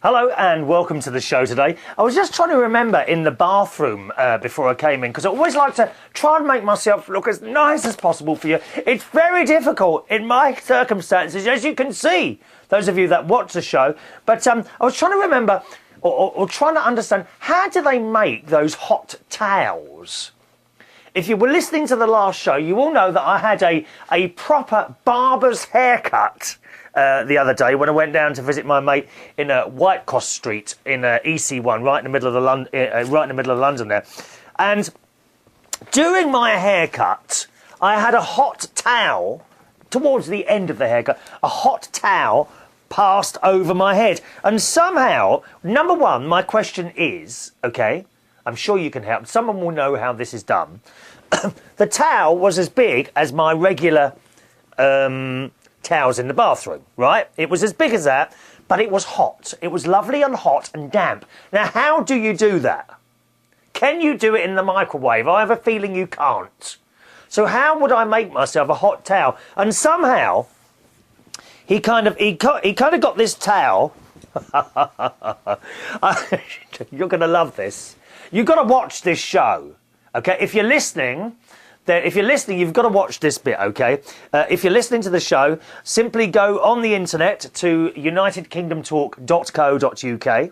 Hello and welcome to the show today. I was just trying to remember in the bathroom before I came in, because I always like to try and make myself look as nice as possible for you. It's very difficult in my circumstances, as you can see, those of you that watch the show. But I was trying to remember or trying to understand, how do they make those hot towels? If you were listening to the last show, you all know that I had a proper barber's haircut the other day when I went down to visit my mate in Whitecross Street in EC1, right in the middle of London there. And during my haircut, I had a hot towel towards the end of the haircut. A hot towel passed over my head, and somehow, number one, my question is, okay, I'm sure you can help. Someone will know how this is done. The towel was as big as my regular towels in the bathroom, right? It was as big as that, but it was hot. It was lovely and hot and damp. Now, how do you do that? Can you do it in the microwave? I have a feeling you can't. So how would I make myself a hot towel? And somehow, he kind of got this towel. You're going to love this. You've got to watch this show, okay? If you're listening, you've got to watch this bit, okay? If you're listening to the show, simply go on the internet to unitedkingdomtalk.co.uk.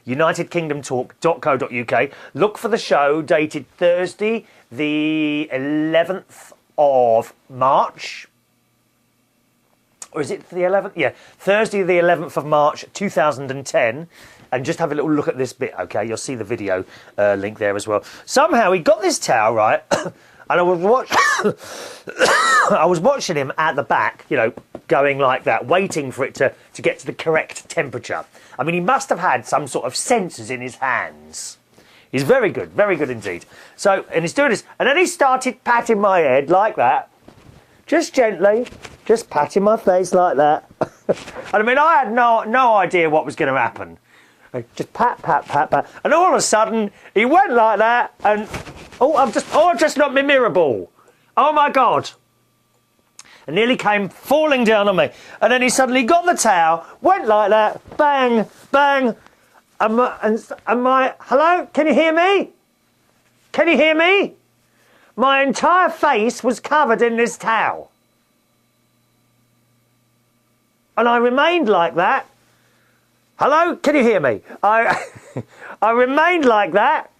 unitedkingdomtalk.co.uk. Look for the show dated Thursday, the 11th of March. Or is it the 11th? Yeah, Thursday, the 11th of March, 2010. And just have a little look at this bit, okay? You'll see the video link there as well. Somehow he got this towel, right? And I was watching him at the back, you know, going like that, waiting for it to get to the correct temperature. I mean, he must have had some sort of sensors in his hands. He's very good indeed. So, and he's doing this, and then he started patting my head like that, just gently, just patting my face like that. And I mean, I had no idea what was going to happen. Just pat, pat, pat, pat, and all of a sudden he went like that, and I've just knocked my mirror ball. Oh my God! And nearly came falling down on me. And then he suddenly got the towel, went like that, bang, bang, and my hello, can you hear me? Can you hear me? My entire face was covered in this towel, and I remained like that. Hello, can you hear me? I remained like that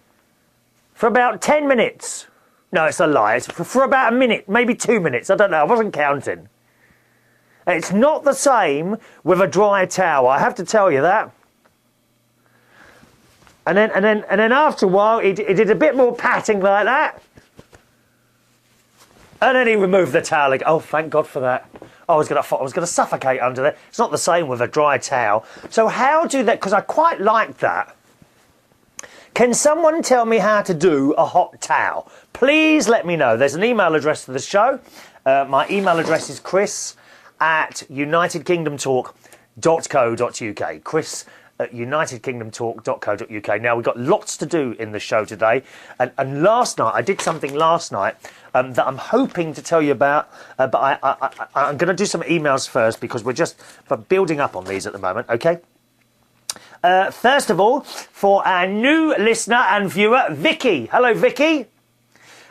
for about 10 minutes. No, it's a lie. It's for about a minute, maybe 2 minutes. I don't know. I wasn't counting. It's not the same with a dry towel. I have to tell you that. And then after a while, he did a bit more patting like that. And then he removed the towel again. Oh, thank God for that. I was going to suffocate under there. It's not the same with a dry towel. So how do that? Because I quite like that. Can someone tell me how to do a hot towel? Please let me know. There's an email address for the show. My email address is chris@unitedkingdomtalk.co.uk. chris@unitedkingdomtalk.co.uk. Now, we've got lots to do in the show today. And last night, I did something last night that I'm hoping to tell you about. But I'm going to do some emails first, because we're just building up on these at the moment, okay? First of all, for our new listener and viewer, Vicki. Hello, Vicki.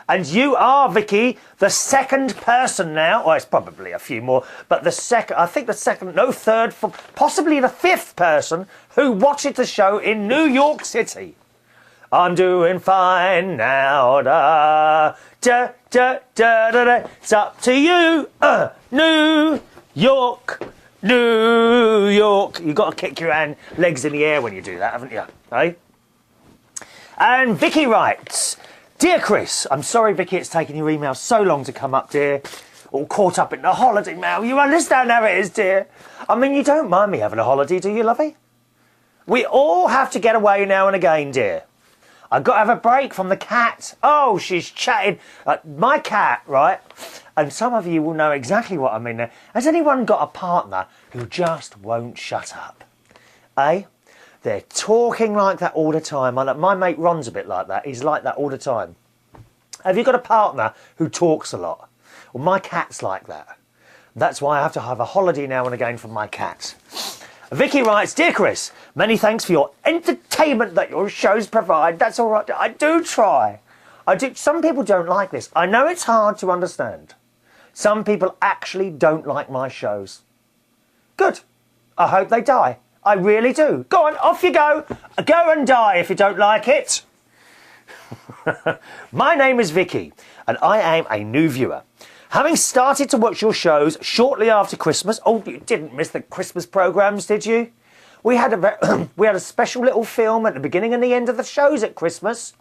And you are, Vicki, the second person now, or it's probably a few more, but third, possibly the fifth person who watches the show in New York City. I'm doing fine now, da, da, da, da, da, da. It's up to you, New York, New York. You've got to kick your legs in the air when you do that, haven't you? Eh? And Vicki writes, Dear Chris, I'm sorry, Vicki, it's taken your email so long to come up, dear. All caught up in the holiday mail. You understand how it is, dear. I mean, you don't mind me having a holiday, do you, lovey? We all have to get away now and again, dear. I've got to have a break from the cat. Oh, she's chatting. My cat, right? And some of you will know exactly what I mean there. Has anyone got a partner who just won't shut up? Eh? They're talking like that all the time. My mate Ron's a bit like that. He's like that all the time. Have you got a partner who talks a lot? Well, my cat's like that. That's why I have to have a holiday now and again from my cat. Vicky writes, Dear Chris, many thanks for your entertainment that your shows provide. That's all right. I do try. I do. Some people don't like this. I know it's hard to understand. Some people actually don't like my shows. Good. I hope they die. I really do. Go on, off you go. Go and die if you don't like it. My name is Vicky, and I am a new viewer. Having started to watch your shows shortly after Christmas... Oh, you didn't miss the Christmas programmes, did you? We had a special little film at the beginning and the end of the shows at Christmas.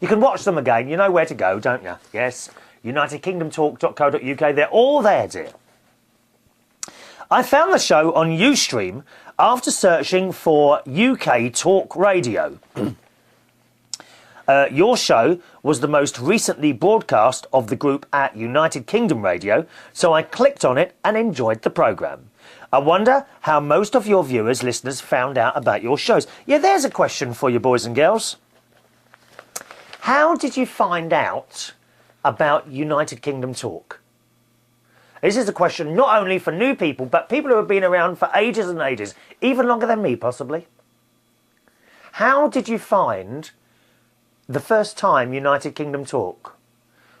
You can watch them again. You know where to go, don't you? Yes. UnitedKingdomTalk.co.uk. They're all there, dear. I found the show on Ustream after searching for UK Talk Radio. Your show was the most recently broadcast of the group at United Kingdom Radio, so I clicked on it and enjoyed the programme. I wonder how most of your viewers, listeners, found out about your shows. Yeah, there's a question for you, boys and girls. How did you find out about United Kingdom Talk? This is a question not only for new people, but people who have been around for ages and ages, even longer than me, possibly. How did you find the first time United Kingdom Talk?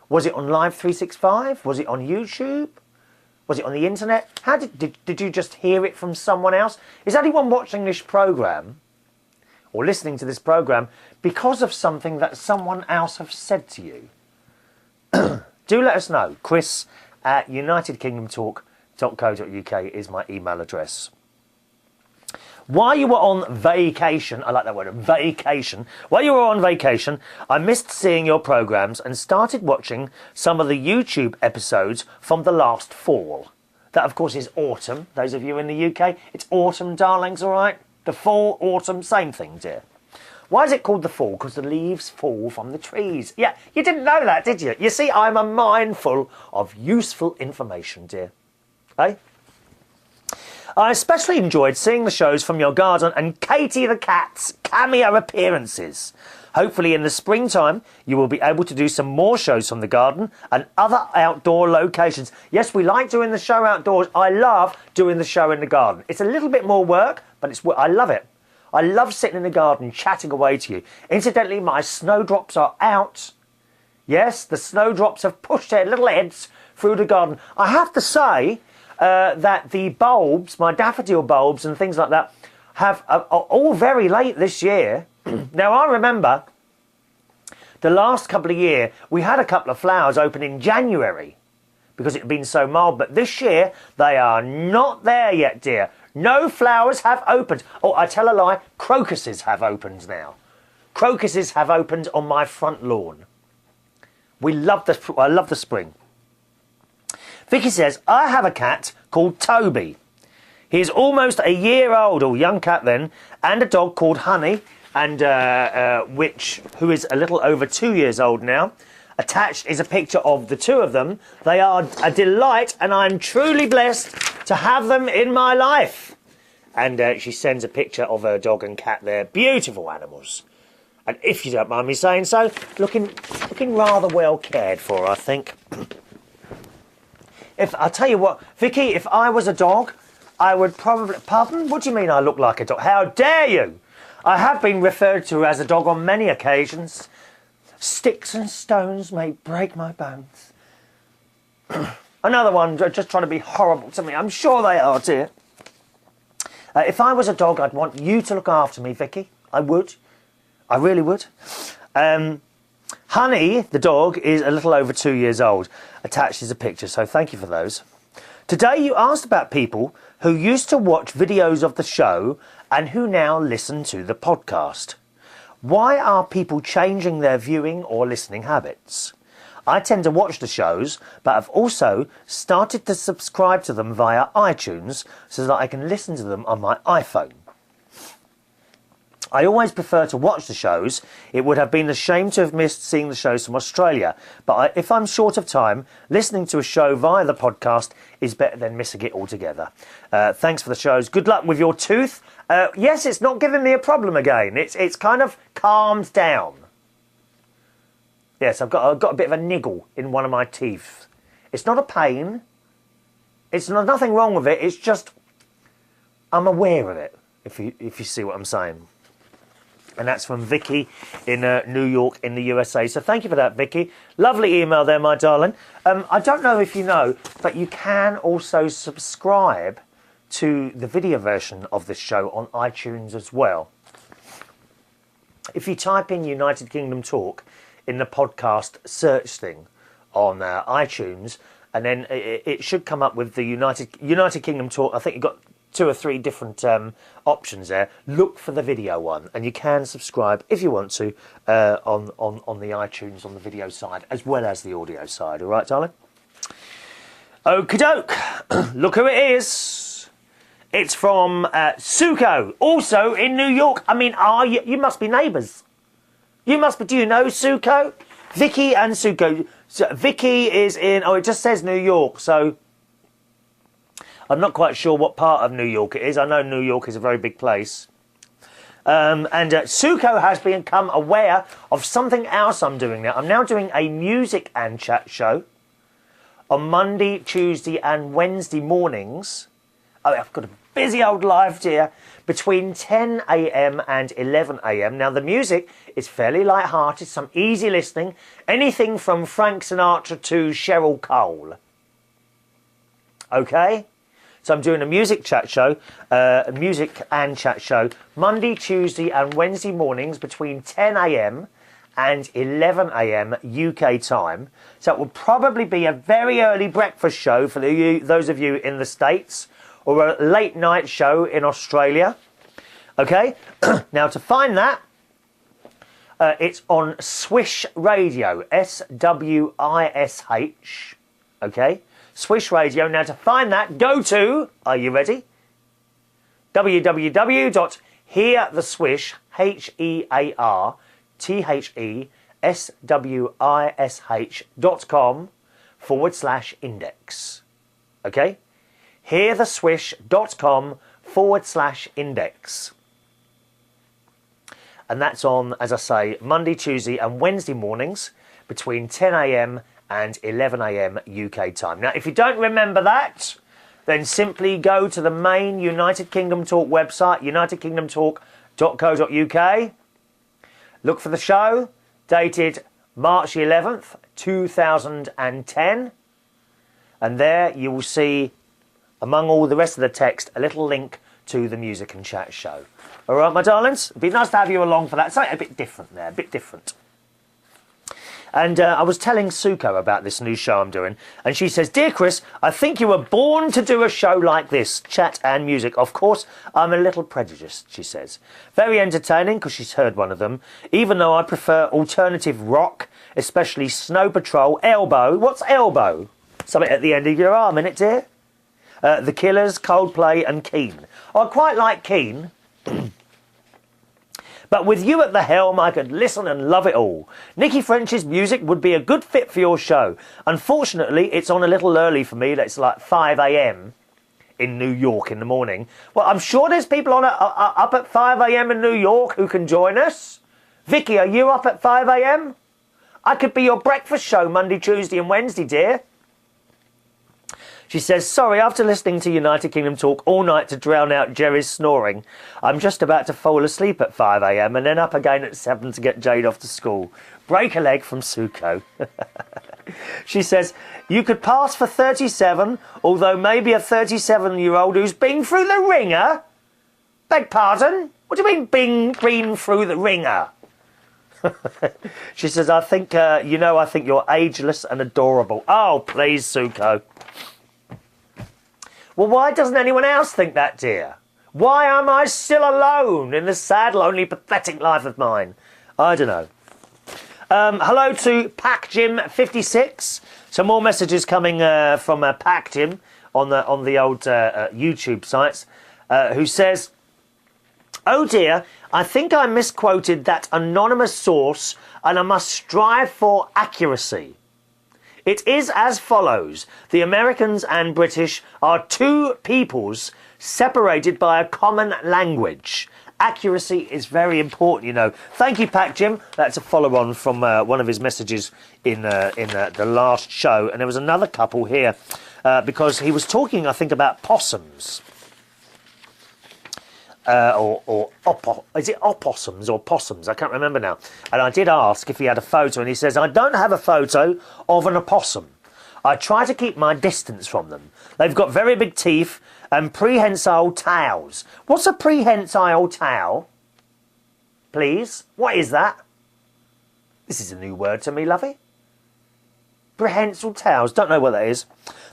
Was it on Live 365? Was it on YouTube? Was it on the internet? How did you just hear it from someone else? Is anyone watching this programme or listening to this programme because of something that someone else has said to you? Do let us know. Chris at unitedkingdomtalk.co.uk is my email address. While you were on vacation, I like that word, vacation. While you were on vacation, I missed seeing your programmes and started watching some of the YouTube episodes from the last fall. That, of course, is autumn. Those of you in the UK, it's autumn, darlings, all right? The fall, autumn, same thing, dear. Why is it called the fall? Because the leaves fall from the trees. Yeah, you didn't know that, did you? You see, I'm a mindful of useful information, dear. Eh? I especially enjoyed seeing the shows from your garden and Katie the cat's cameo appearances. Hopefully in the springtime you will be able to do some more shows from the garden and other outdoor locations. Yes, we like doing the show outdoors. I love doing the show in the garden. It's a little bit more work, but I love it. I love sitting in the garden chatting away to you. Incidentally, my snowdrops are out. Yes, the snowdrops have pushed their little heads through the garden. I have to say that the bulbs, my daffodil bulbs and things like that, are all very late this year. Now, I remember the last couple of years, we had a couple of flowers open in January because it had been so mild. But this year, they are not there yet, dear. No flowers have opened. Oh, I tell a lie, crocuses have opened now. Crocuses have opened on my front lawn. I love the spring. Vicky says, I have a cat called Toby. He is almost a year old, or young cat then, and a dog called Honey, and who is a little over 2 years old now. Attached is a picture of the two of them. They are a delight, and I'm truly blessed to have them in my life. And she sends a picture of her dog and cat there. Beautiful animals. And if you don't mind me saying so, looking rather well cared for, I think. I'll tell you what, Vicky, if I was a dog, I would probably... Pardon? What do you mean I look like a dog? How dare you? I have been referred to as a dog on many occasions. Sticks and stones may break my bones. Another one just trying to be horrible to me. I'm sure they are, dear. If I was a dog, I'd want you to look after me, Vicky. I would. I really would. Honey, the dog, is a little over 2 years old. Attached is a picture, so thank you for those. Today you asked about people who used to watch videos of the show and who now listen to the podcast. Why are people changing their viewing or listening habits? I tend to watch the shows, but I've also started to subscribe to them via iTunes so that I can listen to them on my iPhone. I always prefer to watch the shows. It would have been a shame to have missed seeing the shows from Australia, but if I'm short of time, listening to a show via the podcast is better than missing it altogether. Thanks for the shows. Good luck with your tooth. Yes, it's not giving me a problem again. It's kind of calmed down. Yes, I've got a bit of a niggle in one of my teeth. It's not a pain. It's nothing wrong with it. It's just I'm aware of it, if you see what I'm saying. And that's from Vicky in New York in the USA. So thank you for that, Vicky. Lovely email there, my darling. I don't know if you know, but you can also subscribe to the video version of this show on iTunes as well. If you type in United Kingdom Talk in the podcast search thing on iTunes, and then it should come up with the United Kingdom Talk. I think you've got 2 or 3 different options there. Look for the video one, and you can subscribe if you want to on the iTunes on the video side as well as the audio side. All right, darling? Okie doke. Look who it is. It's from Suko, also in New York. I mean, you must be neighbours. You must be. Do you know Suko? Vicky and Suko. So Vicky is in. Oh, it just says New York, so I'm not quite sure what part of New York it is. I know New York is a very big place. And Suko has become aware of something else I'm doing now. I'm now doing a music and chat show on Monday, Tuesday and Wednesday mornings. Oh, I've got a busy old life, dear. Between 10 a.m. and 11 a.m. Now, the music is fairly light-hearted, some easy listening. Anything from Frank Sinatra to Cheryl Cole. Okay? So I'm doing a music chat show, music and chat show, Monday, Tuesday and Wednesday mornings between 10 a.m. and 11 a.m. UK time. So it will probably be a very early breakfast show for those of you in the States, or a late night show in Australia. Okay? Now, to find that, it's on Swish Radio, SWISH. Okay? Swish Radio. Now, to find that, go to, are you ready? www.heartheswish, heartheswish.com/index. Okay? heartheswish.com/index. And that's on, as I say, Monday, Tuesday and Wednesday mornings between 10 a.m. and 11 a.m. UK time. Now, if you don't remember that, then simply go to the main United Kingdom Talk website, unitedkingdomtalk.co.uk. Look for the show, dated March 11th, 2010. And there you will see, among all the rest of the text, a little link to the music and chat show. All right, my darlings? It'd be nice to have you along for that. Something a bit different there, a bit different. And I was telling Suko about this new show I'm doing, and she says, "Dear Chris, I think you were born to do a show like this, chat and music. Of course, I'm a little prejudiced," she says. "Very entertaining," because she's heard one of them, "even though I prefer alternative rock, especially Snow Patrol, Elbow." What's Elbow? Something at the end of your arm, innit, dear? The Killers, Coldplay and Keane. I quite like Keane. But with you at the helm, I could listen and love it all. Nicky French's music would be a good fit for your show. Unfortunately, it's on a little early for me. It's like 5 a.m. in New York in the morning. Well, I'm sure there's people up at 5 a.m. in New York who can join us. Vicky, are you up at 5 a.m? I could be your breakfast show Monday, Tuesday and Wednesday, dear. She says, "Sorry, after listening to United Kingdom Talk all night to drown out Jerry's snoring, I'm just about to fall asleep at 5 a.m. and then up again at 7 to get Jade off to school. Break a leg," from Suko. She says, "You could pass for 37, although maybe a 37-year-old who's been through the ringer." Beg pardon? What do you mean been through the ringer? She says, I think you're ageless and adorable." Oh, please, Suko. Well, why doesn't anyone else think that, dear? Why am I still alone in this sad, lonely, pathetic life of mine? I don't know. Hello to PackJim56. Some more messages coming from PackJim on the old YouTube sites, who says, "Oh dear, I think I misquoted that anonymous source and I must strive for accuracy. It is as follows. The Americans and British are two peoples separated by a common language. Accuracy is very important, you know." Thank you, Pack Jim. That's a follow-on from one of his messages in the last show. And there was another couple here because he was talking, I think, about possums. is it opossums or possums? I can't remember now. And I did ask if he had a photo, and he says, I don't have a photo of an opossum. I try to keep my distance from them. They've got very big teeth and prehensile tails. What's a prehensile tail? Please? What is that? This is a new word to me, lovey. Prehensile tails. Don't know what that is.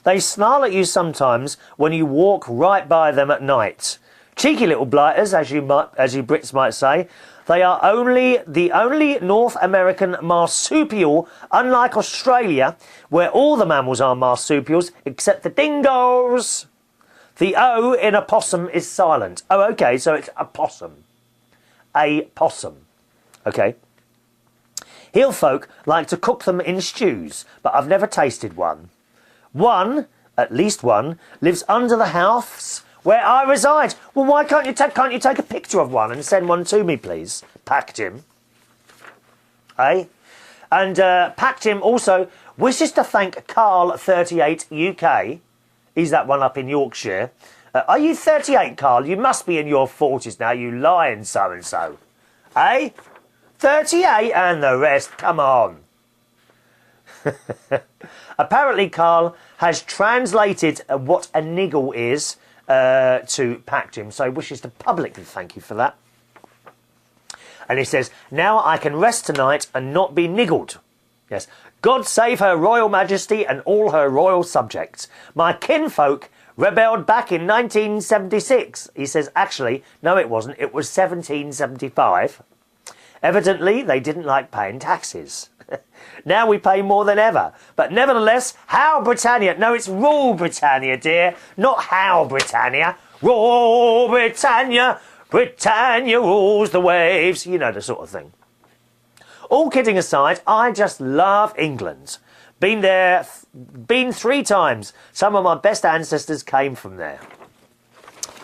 They snarl at you sometimes when you walk right by them at night. Cheeky little blighters, as you Brits might say. They are the only North American marsupial, unlike Australia, where all the mammals are marsupials, except the dingoes. The O in a possum is silent. Oh, okay, so it's a possum. A possum. Okay. Hill folk like to cook them in stews, but I've never tasted one. One, at least one, lives under the house where I reside. Well, why can't you take a picture of one and send one to me, please? Packed him. Eh? And Packed him also wishes to thank Carl38 UK. He's that one up in Yorkshire. Are you 38, Carl? You must be in your 40s now, you lying so-and-so. Eh? 38 and the rest, come on. Apparently, Carl has translated what a niggle is to Packed him, so he wishes to publicly thank you for that. And he says, now I can rest tonight and not be niggled. Yes. God save Her Royal Majesty and all her royal subjects. My kinfolk rebelled back in 1976. He says, actually, no it wasn't, it was 1775. Evidently, they didn't like paying taxes. Now we pay more than ever. But nevertheless, how Britannia... No, it's Rule Britannia, dear. Not how Britannia. Rule Britannia. Britannia rules the waves. You know, the sort of thing. All kidding aside, I just love England. Been 3 times. Some of my best ancestors came from there.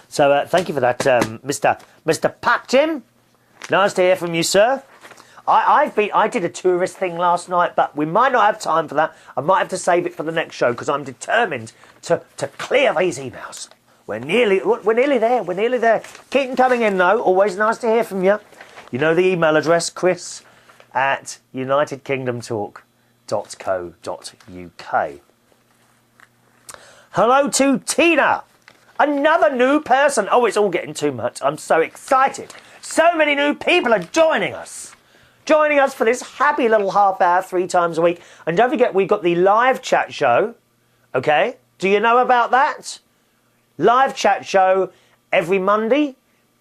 So thank you for that, Mr. Packed-him. Nice to hear from you, sir. I did a tourist thing last night, but we might not have time for that. I might have to save it for the next show because I'm determined to clear these emails. We're nearly there. We're nearly there. Keep them coming in, though. Always nice to hear from you. You know the email address, chris@unitedkingdomtalk.co.uk. Hello to Tina. Another new person. Oh, it's all getting too much. I'm so excited. So many new people are joining us. Joining us for this happy little half hour 3 times a week. And don't forget, we've got the live chat show. Okay? Do you know about that? Live chat show every Monday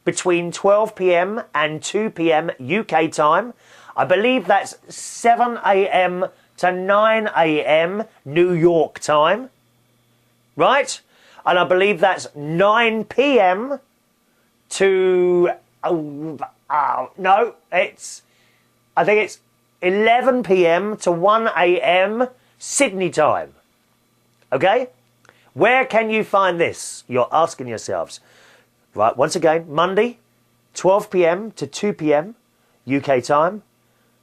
between 12 p.m. and 2 p.m. UK time. I believe that's 7 a.m. to 9 a.m. New York time. Right? And I believe that's 9 p.m. to... no, I think it's 11 p.m. to 1 a.m. Sydney time. Okay? Where can you find this? You're asking yourselves. Right, once again, Monday, 12 p.m. to 2 p.m. UK time.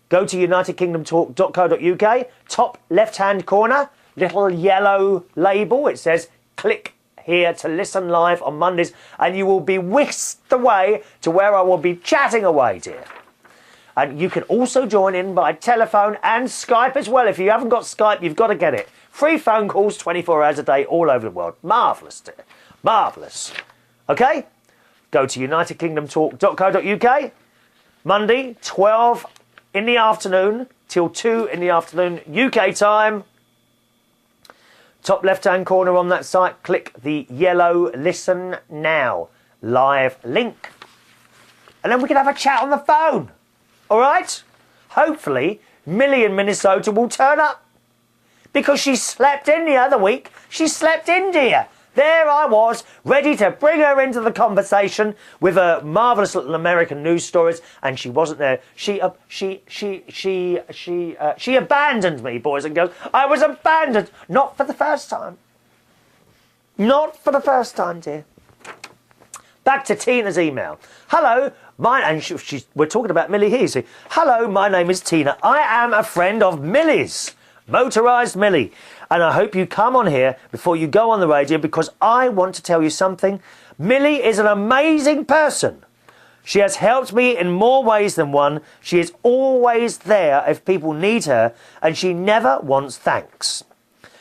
Go to unitedkingdomtalk.co.uk. Top left-hand corner, little yellow label. It says, click here to listen live on Mondays, and you will be whisked away to where I will be chatting away, dear. And you can also join in by telephone and Skype as well. If you haven't got Skype, you've got to get it. Free phone calls 24 hours a day all over the world. Marvellous, dear. Marvellous. Okay? Go to unitedkingdomtalk.co.uk. Monday, 12 in the afternoon till 2 in the afternoon UK time. Top left-hand corner on that site, click the yellow Listen Now live link. And then we can have a chat on the phone. All right? Hopefully, Millie in Minnesota will turn up. Because she slept in the other week. She slept in, dear. There I was, ready to bring her into the conversation with her marvellous little American news stories, and she wasn't there. She abandoned me, boys and girls. I was abandoned. Not for the first time. Not for the first time, dear. Back to Tina's email. Hello, we're talking about Millie here, see. Hello, my name is Tina. I am a friend of Millie's. Motorised Millie. And I hope you come on here before you go on the radio, because I want to tell you something. Millie is an amazing person. She has helped me in more ways than one. She is always there if people need her, and she never wants thanks.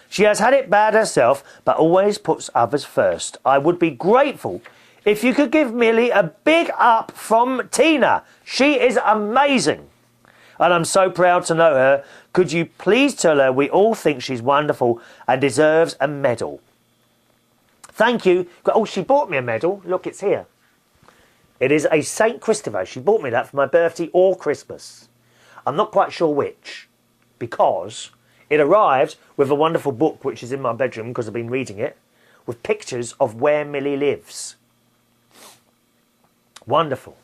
She has had it bad herself, but always puts others first. I would be grateful if you could give Millie a big up from Tina. She is amazing, and I'm so proud to know her. Could you please tell her we all think she's wonderful and deserves a medal? Thank you. Oh, she bought me a medal. Look, it's here. It is a St. Christopher. She bought me that for my birthday or Christmas. I'm not quite sure which, because it arrived with a wonderful book which is in my bedroom because I've been reading it, with pictures of where Millie lives. Wonderful.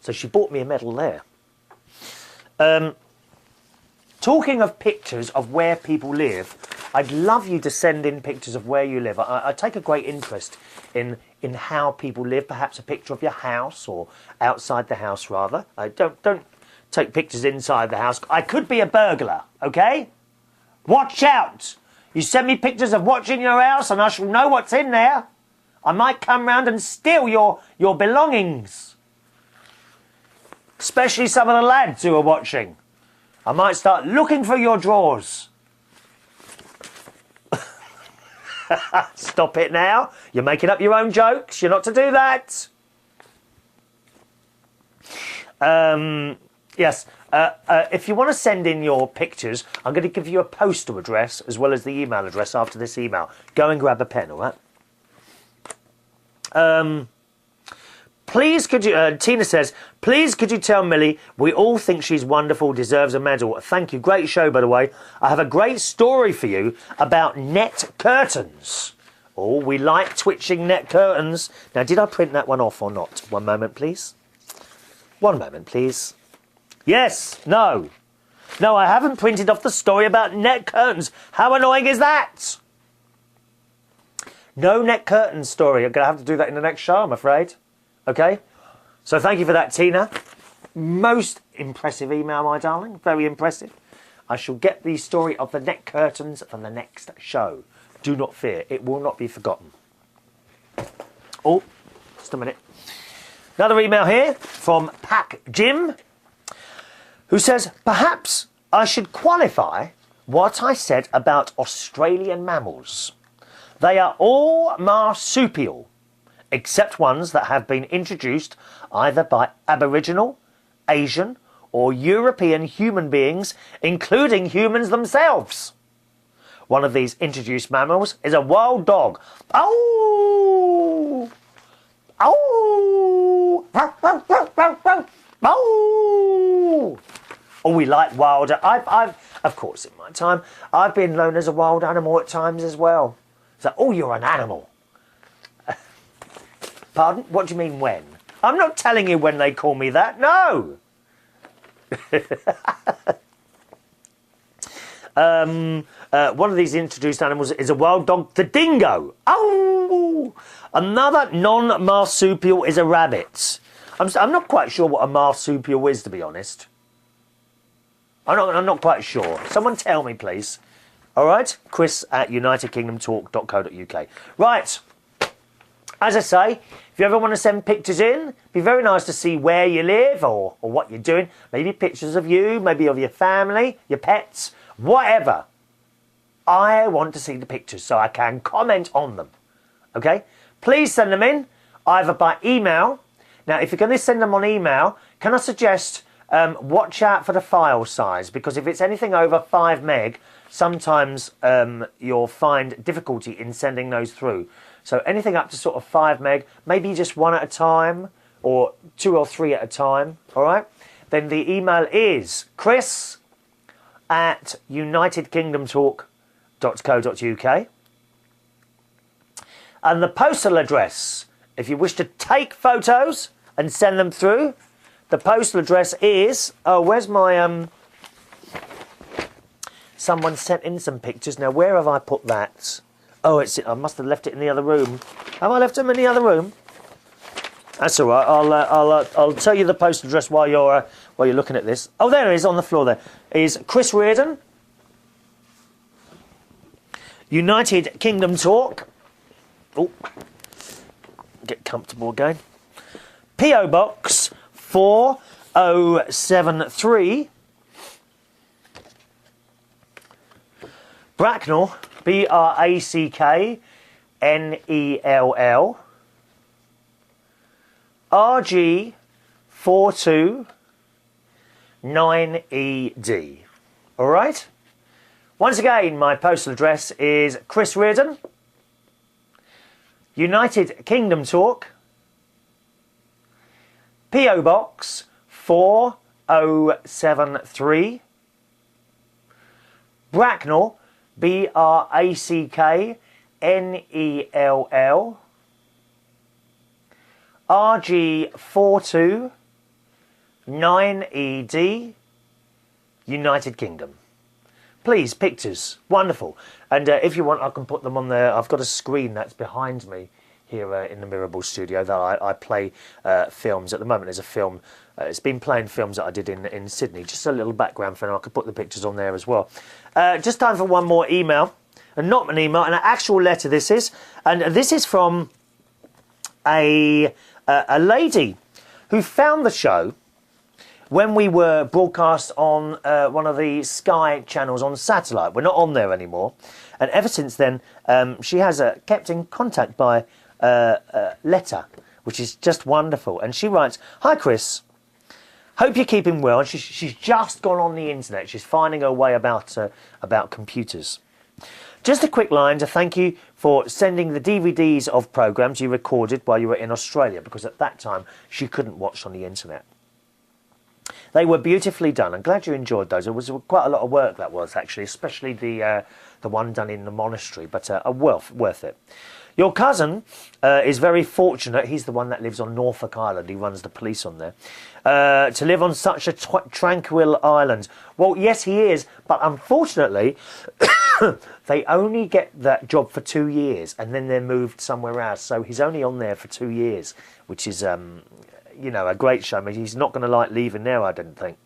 So she bought me a medal there. Talking of pictures of where people live, I'd love you to send in pictures of where you live. I take a great interest in how people live. Perhaps a picture of your house, or outside the house rather. Don't take pictures inside the house. I could be a burglar, okay? Watch out! You send me pictures of what's in your house and I shall know what's in there. I might come round and steal your belongings. Especially some of the lads who are watching. I might start looking for your drawers. Stop it now. You're making up your own jokes. You're not to do that. Yes. If you want to send in your pictures, I'm going to give you a postal address as well as the email address after this email. Go and grab a pen, all right? Please could you, Tina says, please could you tell Millie we all think she's wonderful, deserves a medal. Thank you. Great show, by the way. I have a great story for you about net curtains. Oh, we like twitching net curtains. Now, did I print that one off or not? One moment, please. One moment, please. Yes. No. No, I haven't printed off the story about net curtains. How annoying is that? No net curtains story. I'm going to have to do that in the next show, I'm afraid. Okay? So thank you for that, Tina. Most impressive email, my darling. Very impressive. I shall get the story of the net curtains for the next show. Do not fear. It will not be forgotten. Oh, just a minute. Another email here from Pack Jim, who says, perhaps I should qualify what I said about Australian mammals. They are all marsupial, except ones that have been introduced either by Aboriginal, Asian or European human beings, including humans themselves. One of these introduced mammals is a wild dog. Oh! Oh! Oh! Oh, we like wild. Of course, in my time, I've been known as a wild animal at times as well. So, oh, you're an animal. Pardon? What do you mean when? I'm not telling you when they call me that. No. One of these introduced animals is a wild dog, the dingo. Oh! Another non-marsupial is a rabbit. I'm not quite sure what a marsupial is, to be honest. I'm not quite sure. Someone tell me, please. All right? Chris at unitedkingdomtalk.co.uk. Right. As I say, if you ever want to send pictures in, it'd be very nice to see where you live or what you're doing. Maybe pictures of you, maybe of your family, your pets, whatever. I want to see the pictures so I can comment on them. Okay? Please send them in, either by email. Now, if you're going to send them on email, can I suggest watch out for the file size, because if it's anything over 5 meg, sometimes you'll find difficulty in sending those through. So anything up to sort of 5 meg, maybe just one at a time, or 2 or 3 at a time, all right? Then the email is chris at unitedkingdomtalk.co.uk. And the postal address, if you wish to take photos and send them through, the postal address is... Oh, where's my... Someone sent in some pictures. Now, where have I put that? Oh, I must have left it in the other room. Have I left them in the other room? That's all right. I'll tell you the postal address while you're looking at this. Oh, there it is on the floor. There is Chris Reardon, United Kingdom talk. Oh, get comfortable again. P.O. Box 4073. Bracknell, Bracknell, RG 429ED. All right? Once again, my postal address is Chris Reardon, United Kingdom Talk, P.O. Box 4073, Bracknell, Bracknell, RG 429ED, United Kingdom. Please, pictures, wonderful. And if you want, I can put them on there. I've got a screen that's behind me here in the Mirable studio that I play films. At the moment, there's a film. It's been playing films that I did in Sydney. Just a little background film. I could put the pictures on there as well. Just time for one more email. And not an email, an actual letter this is. And this is from a lady who found the show when we were broadcast on one of the Sky channels on satellite. We're not on there anymore. And ever since then, she has kept in contact by letter, which is just wonderful. And she writes, "Hi, Chris. Hope you're keeping well." And she's just gone on the internet. She's finding her way about computers. Just a quick line to thank you for sending the DVDs of programmes you recorded while you were in Australia, because at that time she couldn't watch on the internet. They were beautifully done. I'm glad you enjoyed those. It was quite a lot of work, that was, actually, especially the one done in the monastery, but worth it. Your cousin is very fortunate. He's the one that lives on Norfolk Island. He runs the police on there. To live on such a tranquil island. Well, yes, he is, but unfortunately, they only get that job for 2 years, and then they're moved somewhere else. So he's only on there for 2 years, which is, you know, a great shame. He's not going to like leaving there, I don't think.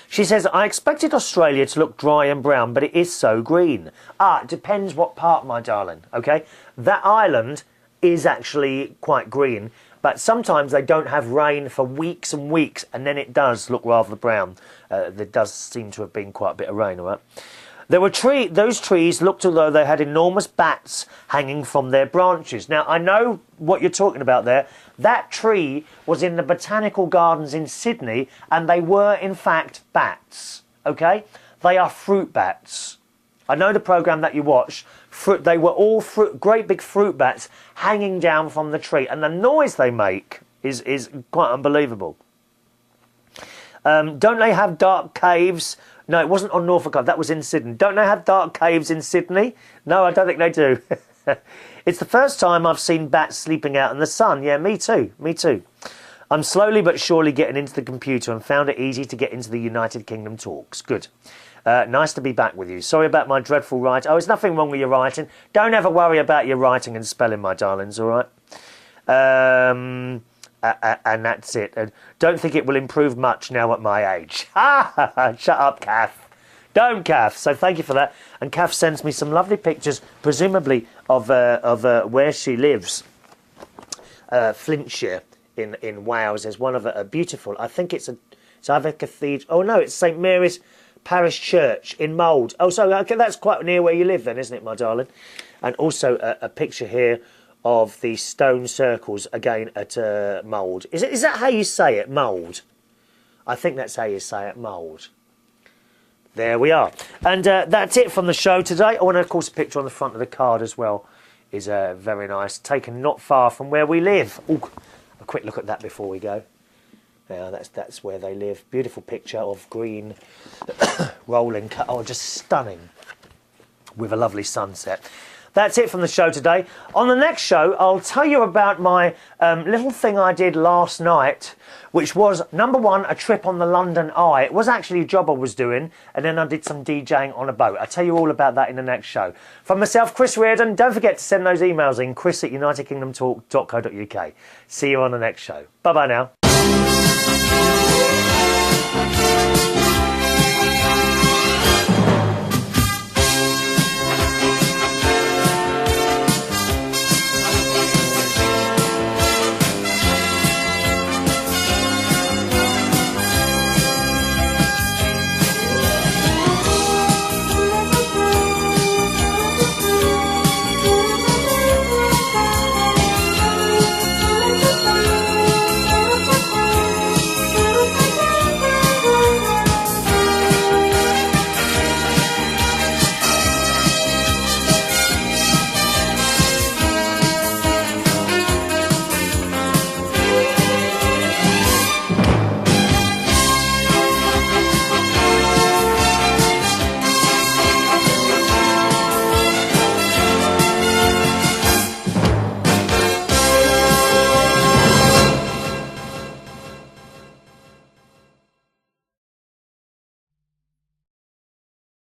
She says, I expected Australia to look dry and brown, but it is so green. It depends what part, my darling, okay? That island is actually quite green, but sometimes they don't have rain for weeks and weeks, and then it does look rather brown. There does seem to have been quite a bit of rain, all right? There were those trees looked as though they had enormous bats hanging from their branches. Now, I know what you're talking about there. That tree was in the Botanical Gardens in Sydney, and they were, in fact, bats, okay? They are fruit bats. I know the programme that you watched. They were all great big fruit bats hanging down from the tree, and the noise they make is quite unbelievable. Don't they have dark caves? No, it wasn't on Norfolk Island. That was in Sydney. Don't they have dark caves in Sydney? No, I don't think they do. It's the first time I've seen bats sleeping out in the sun. Yeah, me too. Me too. I'm slowly but surely getting into the computer and found it easy to get into the United Kingdom talks. Good. Nice to be back with you. Sorry about my dreadful writing. Oh, there's nothing wrong with your writing. Don't ever worry about your writing and spelling, my darlings, all right? And that's it. And don't think it will improve much now at my age. Shut up, Kath. Don't, Kath. So thank you for that. And Kath sends me some lovely pictures, presumably of where she lives, Flintshire in Wales. There's one of a beautiful. I think it's either a cathedral. Oh no, it's St Mary's Parish Church in Mould. Oh, so okay, that's quite near where you live, then, isn't it, my darling? And also a picture here of the stone circles again at Mould. Is that how you say it, Mould? I think that's how you say it, Mould. There we are. And that's it from the show today. Oh, and of course a picture on the front of the card as well is very nice. Taken not far from where we live. Ooh, a quick look at that before we go. Yeah, that's where they live. Beautiful picture of green rolling. Oh, just stunning. With a lovely sunset. That's it from the show today. On the next show, I'll tell you about my little thing I did last night, which was, number one, a trip on the London Eye. It was actually a job I was doing, and then I did some DJing on a boat. I'll tell you all about that in the next show. From myself, Chris Reardon, don't forget to send those emails in, chris@unitedkingdomtalk.co.uk. See you on the next show. Bye-bye now.